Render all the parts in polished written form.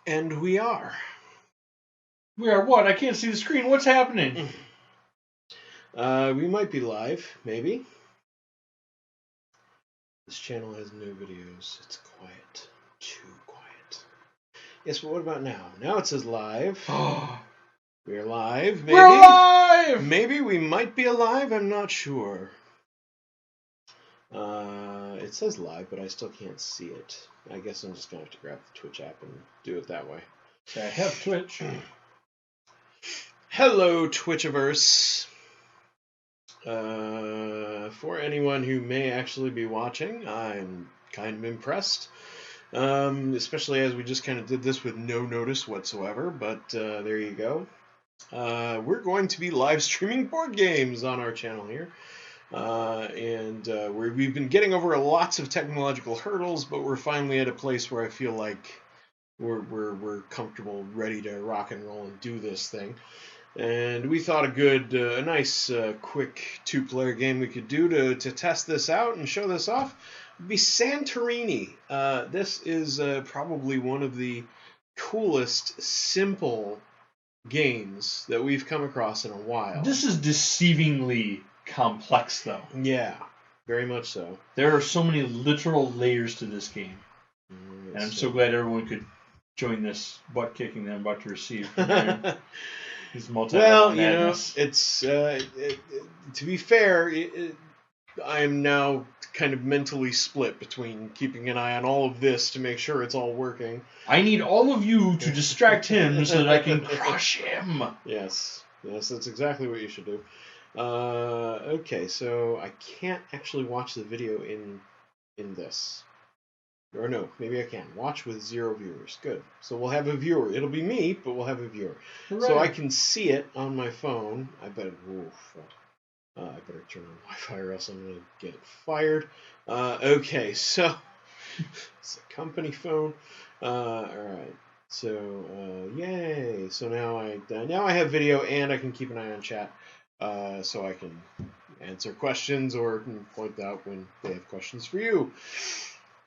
And we are. We are what? I can't see the screen. What's happening? We might be live, maybe. This channel has no videos. It's quiet. Too quiet. Yes, but what about now? Now it says live. We're live, maybe. We're live! Maybe we might be alive, I'm not sure. It says live, but I still can't see it. I guess I'm just going to have to grab the Twitch app and do it that way. I have Twitch. Hello, Twitchiverse. For anyone who may actually be watching, I'm kind of impressed. Especially as we just kind of did this with no notice whatsoever, but there you go. We're going to be live streaming board games on our channel here. We've been getting over lots of technological hurdles, but we're finally at a place where I feel like we're comfortable, ready to rock and roll and do this thing. And we thought a nice, quick 2-player game we could do to test this out and show this off would be Santorini. This is probably one of the coolest, simple games that we've come across in a while. This is deceivingly complex, though. Yeah, very much so. There are so many literal layers to this game. And I'm so glad everyone could join this butt-kicking that I'm about to receive. His well, it's to be fair, I'm now kind of mentally split between keeping an eye on all of this to make sure it's all working. I need all of you to distract him so that I can crush him. Yes, that's exactly what you should do. Okay, so I can't actually watch the video in this. Or no, maybe I can. Watch with 0 viewers. Good. So we'll have a viewer. It'll be me, but we'll have a viewer. Right. So I can see it on my phone. I better turn on Wi-Fi or else I'm going to get fired. Okay, so it's a company phone. Alright. So, yay. So now I have video and I can keep an eye on chat. So I can answer questions or point out when they have questions for you.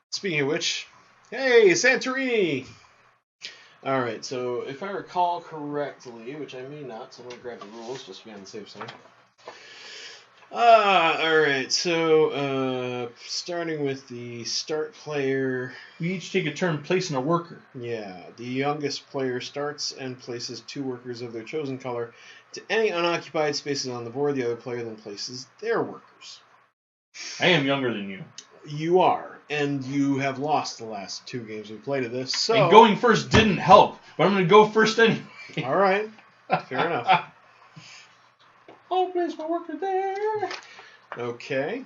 Speaking of which, hey, Santorini! Alright, so if I recall correctly, which I may not, so I'm going to grab the rules just to be on the safe side. Alright, so starting with the start player. We each take a turn placing a worker. Yeah, the youngest player starts and places 2 workers of their chosen color to any unoccupied spaces on the board. The other player then places their workers. I am younger than you. You are, and you have lost the last 2 games we played of this. So and going first didn't help, but I'm going to go first anyway. All right, fair enough. I'll place my worker there. Okay,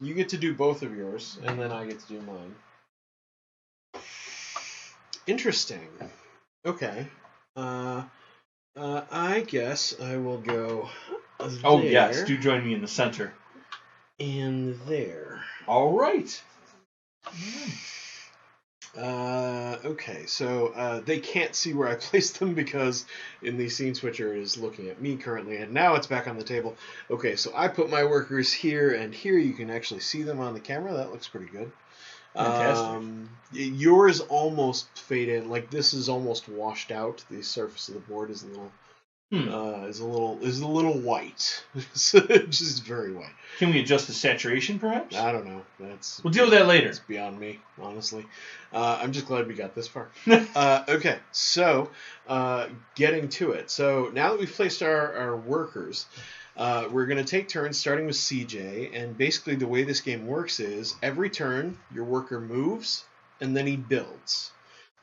you get to do both of yours, and then I get to do mine. Interesting. Okay. I guess I will go. Oh yes, do join me in the center. And there. All right. Okay, so they can't see where I placed them because in the scene switcher is looking at me currently, and now it's back on the table. Okay, so I put my workers here and here. You can actually see them on the camera. That looks pretty good. Fantastic. Yours almost faded. Like this is almost washed out. The surface of the board is a little. Is a little white, just very white. Can we adjust the saturation, perhaps? I don't know. We'll deal with that later. It's beyond me, honestly. I'm just glad we got this far. Okay, so getting to it. So now that we've placed our workers, we're going to take turns, starting with CJ. And basically, the way this game works is every turn your worker moves, and then he builds.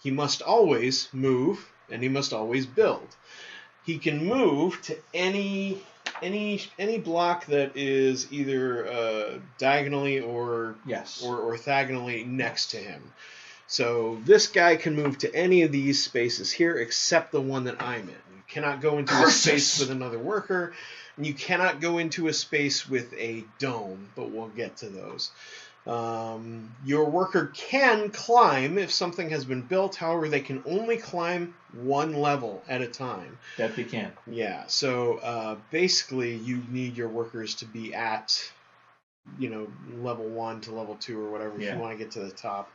He must always move, and he must always build. He can move to any block that is either diagonally or orthogonally next to him. So this guy can move to any of these spaces here except the one that I'm in. You cannot go into a space with another worker, and you cannot go into a space with a dome, but we'll get to those. Your worker can climb if something has been built. However, they can only climb 1 level at a time. That they can. Yeah. So basically, you need your workers to be at, level 1 to level 2 or whatever if you want to get to the top.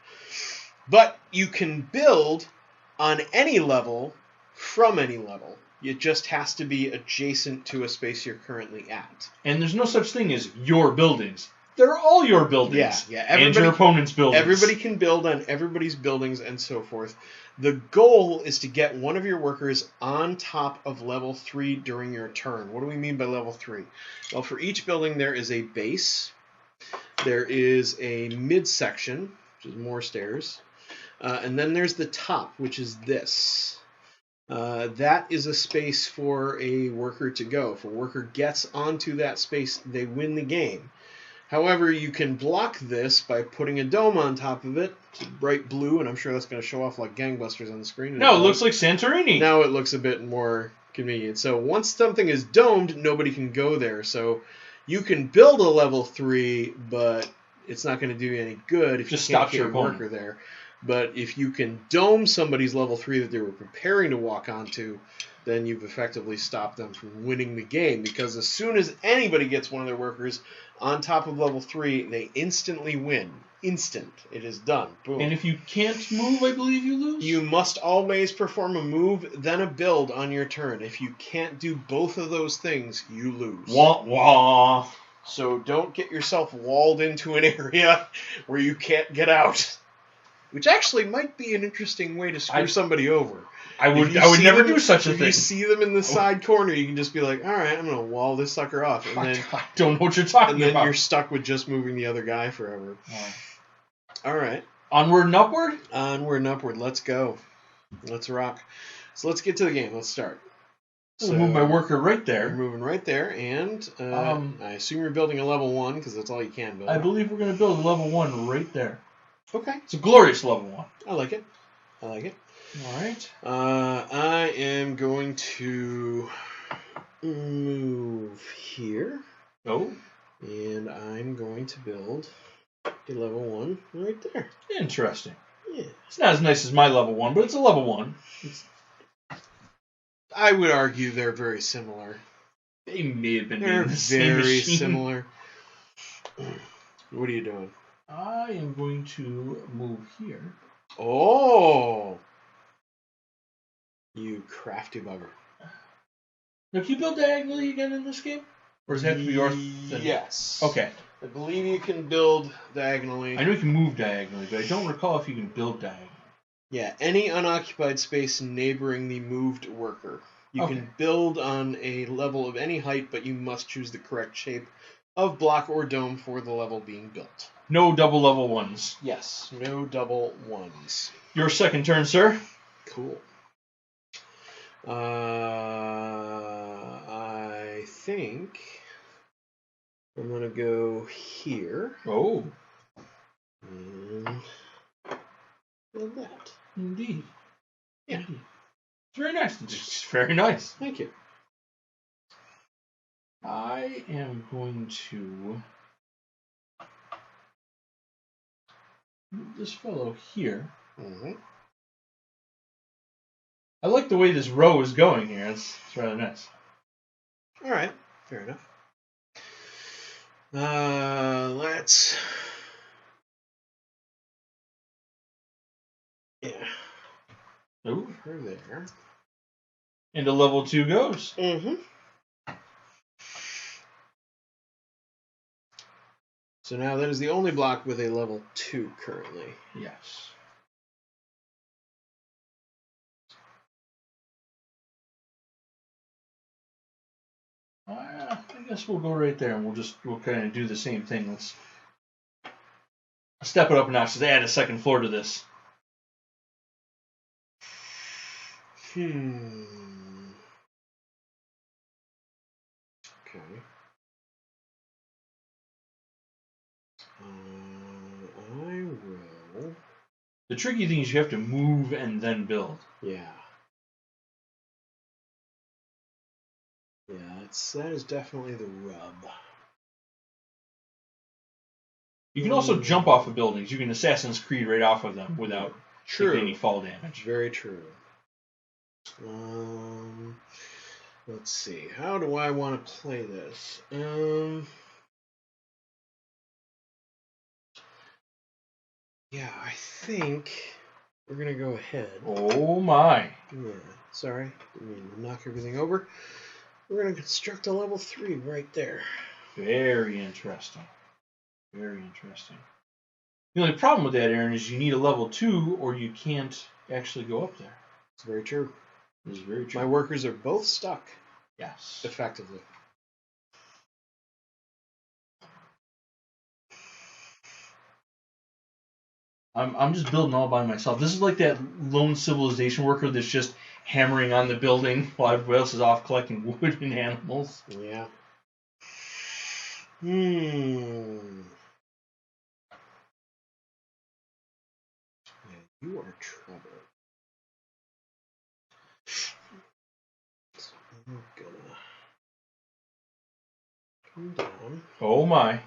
But you can build on any level, from any level. It just has to be adjacent to a space you're currently at. And there's no such thing as your buildings. They're all your buildings. Yeah. And your opponent's buildings. Everybody can build on everybody's buildings and so forth. The goal is to get one of your workers on top of level 3 during your turn. What do we mean by level 3? Well, for each building there is a base. There is a midsection, which is more stairs. And then there's the top, which is this. That is a space for a worker to go. If a worker gets onto that space, they win the game. However, you can block this by putting a dome on top of it. It's bright blue, and I'm sure that's going to show off like gangbusters on the screen. No, it looks like Santorini. Now it looks a bit more convenient. So once something is domed, nobody can go there. So you can build a level 3, but it's not going to do you any good if Just you can't stops get your a worker opponent. there. But if you can dome somebody's level 3 that they were preparing to walk onto, then you've effectively stopped them from winning the game. Because as soon as anybody gets one of their workers on top of level 3, they instantly win. Instant. It is done. Boom. And if you can't move, I believe you lose? You must always perform a move, then a build on your turn. If you can't do both of those things, you lose. Wah, wah. So don't get yourself walled into an area where you can't get out. Which actually might be an interesting way to screw somebody over. I would never do such a If thing. you see them in the side corner, you can just be like, all right, I'm going to wall this sucker off. And then, I don't know what you're talking and then about. you're stuck with just moving the other guy forever. Oh. All right. Onward and upward? Onward and upward. Let's go. Let's rock. So let's get to the game. Let's start. I'll move my worker right You're there. moving right there, and I assume you're building a level 1, because that's all you can build. I believe we're going to build a level 1 right there. Okay. It's a glorious level 1. I like it. I like it. All right. I am going to move here. Oh. And I'm going to build a level 1 right there. Interesting. Yeah. It's not as nice as my level 1, but it's a level 1. I would argue they're very similar. They may have been made They're in the same very machine. similar. What are you doing? I am going to move here. Oh! You crafty bugger. Now, can you build diagonally again in this game? Or does it have to be north? Yes. Okay. I believe you can build diagonally. I know you can move diagonally, but I don't recall if you can build diagonally. Yeah, any unoccupied space neighboring the moved worker. You can build on a level of any height, but you must choose the correct shape of block or dome for the level being built. No double level 1s. Yes, no double 1s. Your second turn, sir. Cool. I think I'm going to go here. Oh. And build that. Indeed. Yeah. Indeed. It's very nice. It's very nice. Thank you. I am going to move this fellow here. Mm-hmm. I like the way this row is going here. It's rather nice. All right. Fair enough. Let's... Yeah. Ooh. Over there. Into level 2 goes. Mm-hmm. So now that is the only block with a level 2 currently. Yes. I guess we'll go right there, and we'll kind of do the same thing. Let's step it up a notch. Let's add a second floor to this. Okay. I will. The tricky thing is you have to move and then build. Yeah. Yeah, that is definitely the rub. You can also jump off of buildings. You can Assassin's Creed right off of them without taking any fall damage. Very true. Let's see. How do I want to play this? Yeah, I think we're going to go ahead. Oh my. Yeah, sorry. Didn't mean to knock everything over. We're going to construct a level 3 right there. Very interesting. Very interesting. The only problem with that, Aaron, is you need a level 2 or you can't actually go up there. It's very true. This is very true. My workers are both stuck. Yes. Effectively. I'm just building all by myself. This is like that lone civilization worker that's just hammering on the building while everybody else is off collecting wood and animals. Yeah. Yeah, you are trouble. So I'm gonna come down. Oh my.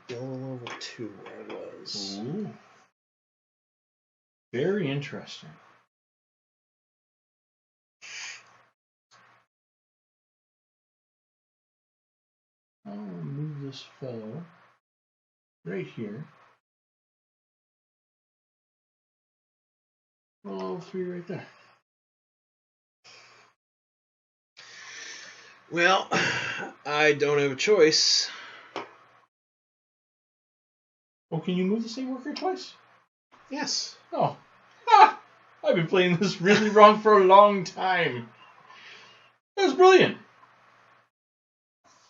Build a level 2 where I was. Ooh. Very interesting. I'll move this fellow right here. Level 3 right there. Well, I don't have a choice. Oh, can you move the same worker twice? Yes. Oh. Ah! I've been playing this really wrong for a long time. That's brilliant.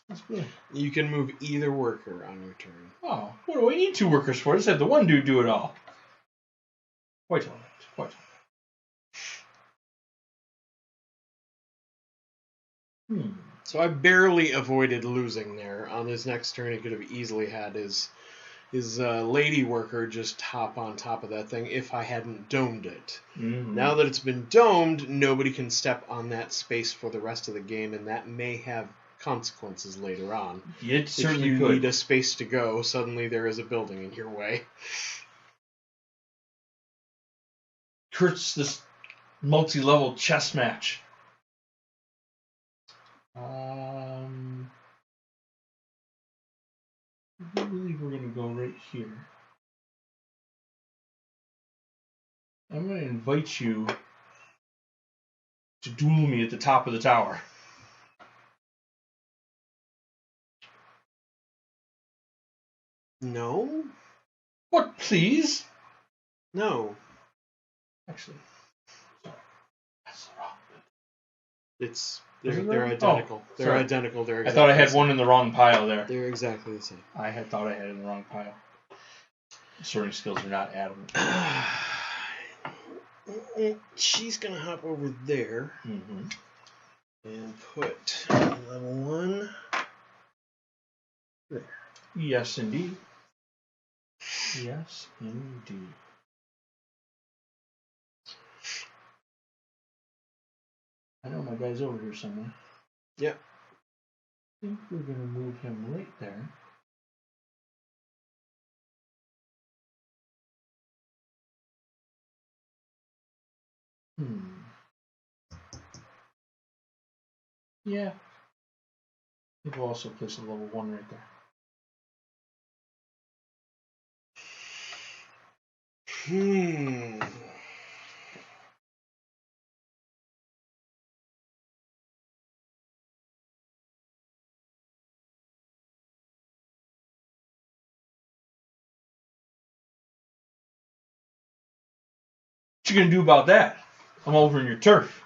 That's brilliant. You can move either worker on your turn. Oh, what do I need 2 workers for? Just have the one dude do it all. Quite all right. Quite all right. So I barely avoided losing there. On his next turn, he could have easily had his lady worker just hop on top of that thing if I hadn't domed it. Mm-hmm. Now that it's been domed, nobody can step on that space for the rest of the game, and that may have consequences later on. It certainly if you could. need a space to go, suddenly there is a building in your way. Kurt's this multi-level chess match. I believe we're going to go right here. I'm going to invite you to duel me at the top of the tower. No? What, please? No. Actually, sorry. That's the wrong bit. They're identical. Oh, they're identical. They're exactly I thought I had one in the wrong pile there. They're exactly the same. I thought I had it in the wrong pile. Sorting skills are not adamant. She's gonna hop over there and put level 1 there. Yes, indeed. Yes, indeed. I know my guy's over here somewhere. Yep. I think we're going to move him right there. Yeah. I think we'll also place a level 1 right there. What you gonna do about that? I'm over in your turf.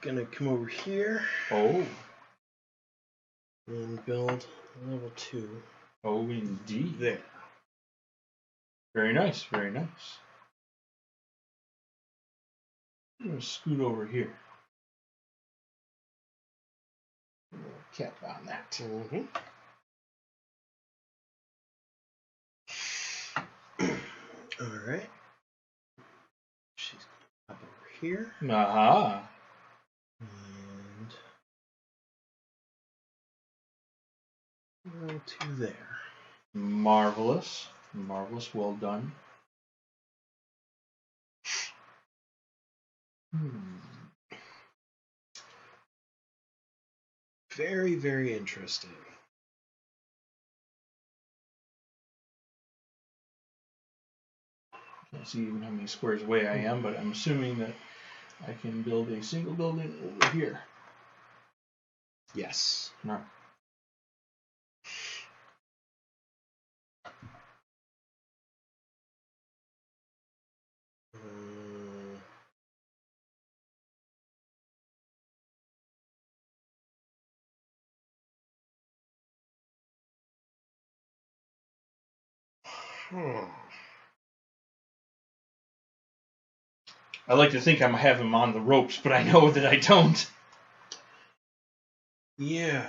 Gonna come over here. Oh. And build level 2. Oh, indeed. There. Very nice, very nice. I'm gonna scoot over here. A little cap on that. Alright. She's up over here. Aha. And level 2 there. Marvelous. Marvelous, well done. Very, very interesting. Can't see even how many squares away I am, but I'm assuming that I can build a single building over here. Yes. No. I like to think I have him on the ropes, but I know that I don't. Yeah,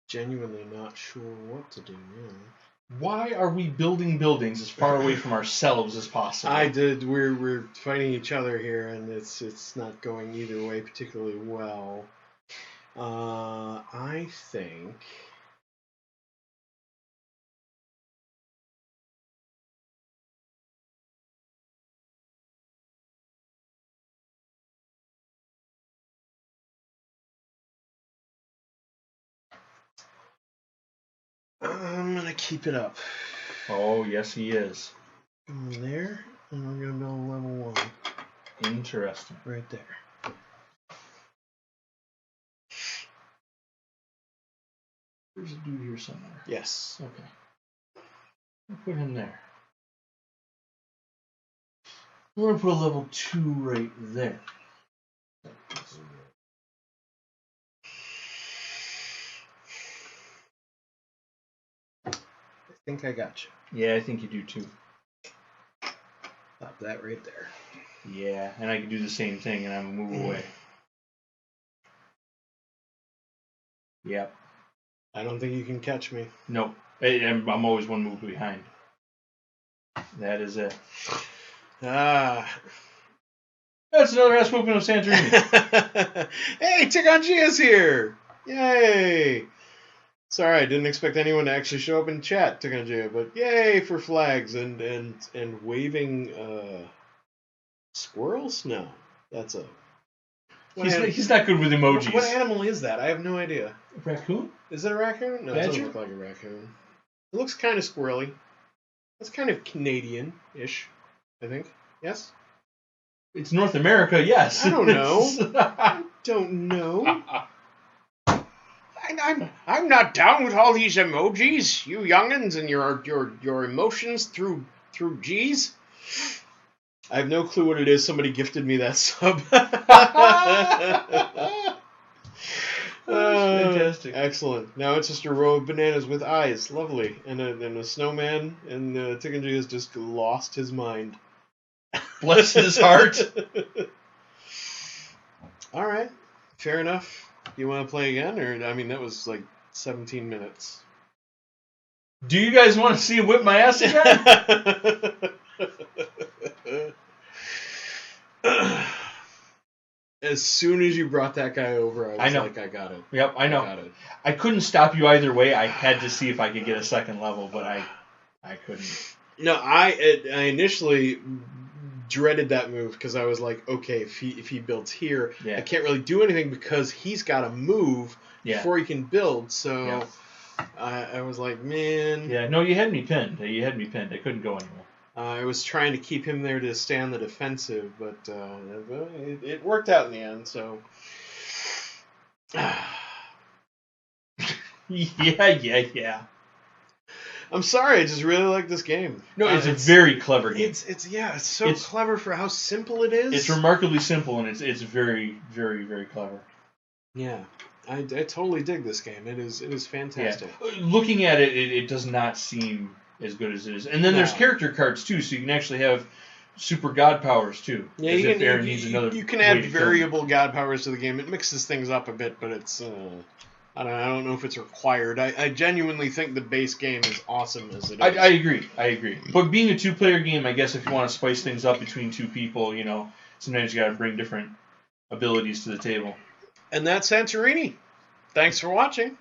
genuinely not sure what to do now. Why are we building buildings as far away from ourselves as possible? We're fighting each other here, and it's not going either way particularly well. I think. I'm gonna keep it up. Oh, yes, he is. There, and we're gonna build level 1. Interesting. Right there. There's a dude here somewhere. Yes. Okay. I'll put him there. I'm going to put a level 2 right there. I think I got you. Yeah, I think you do too. Stop that right there. Yeah, and I can do the same thing and I'm move away. Yep. I don't think you can catch me. Nope. I'm always one move behind. That is it. That's another ass movement of Santorini. Hey, Tiganjia's here! Yay! Sorry, I didn't expect anyone to actually show up in chat, Tiganjia, but yay for flags and waving squirrels? No, that's a. He's not good with emojis. What animal is that? I have no idea. A raccoon? Is it a raccoon? No, it doesn't look like a raccoon. It looks kind of squirrely. That's kind of Canadian-ish, I think. Yes? It's North America, yes. I don't know. I don't know. I'm not down with all these emojis, you youngins, and your emotions through G's. I have no clue what it is. Somebody gifted me that sub. Fantastic. Excellent. Now it's just a row of bananas with eyes. Lovely. And a snowman, and Tiganji has just lost his mind. Bless his heart. All right. Fair enough. You want to play again? Or I mean, that was like 17 minutes. Do you guys want to see him whip my ass again? As soon as you brought that guy over, I was like, I got it. Yep, I know. I couldn't stop you either way. I had to see if I could get a second level, but I couldn't. No, I initially dreaded that move because I was like, okay, if he builds here, I can't really do anything because he's got to move before he can build. So I was like, man. Yeah, no, you had me pinned. I couldn't go anywhere. I was trying to keep him there to stay on the defensive, but it worked out in the end. So. Yeah. I'm sorry, I just really like this game. No, it's a very clever game. It's so clever for how simple it is. It's remarkably simple, and it's very, very, very clever. Yeah, I totally dig this game. It is fantastic. Yeah. Looking at it, it does not seem as good as it is. And then there's character cards too, so you can actually have super god powers too. Yeah, you can add variable god powers to the game. It mixes things up a bit, but it's I don't know if it's required. I genuinely think the base game is awesome as it is. I agree. But being a 2-player game, I guess if you want to spice things up between 2 people, sometimes you got to bring different abilities to the table. And that's Santorini. Thanks for watching.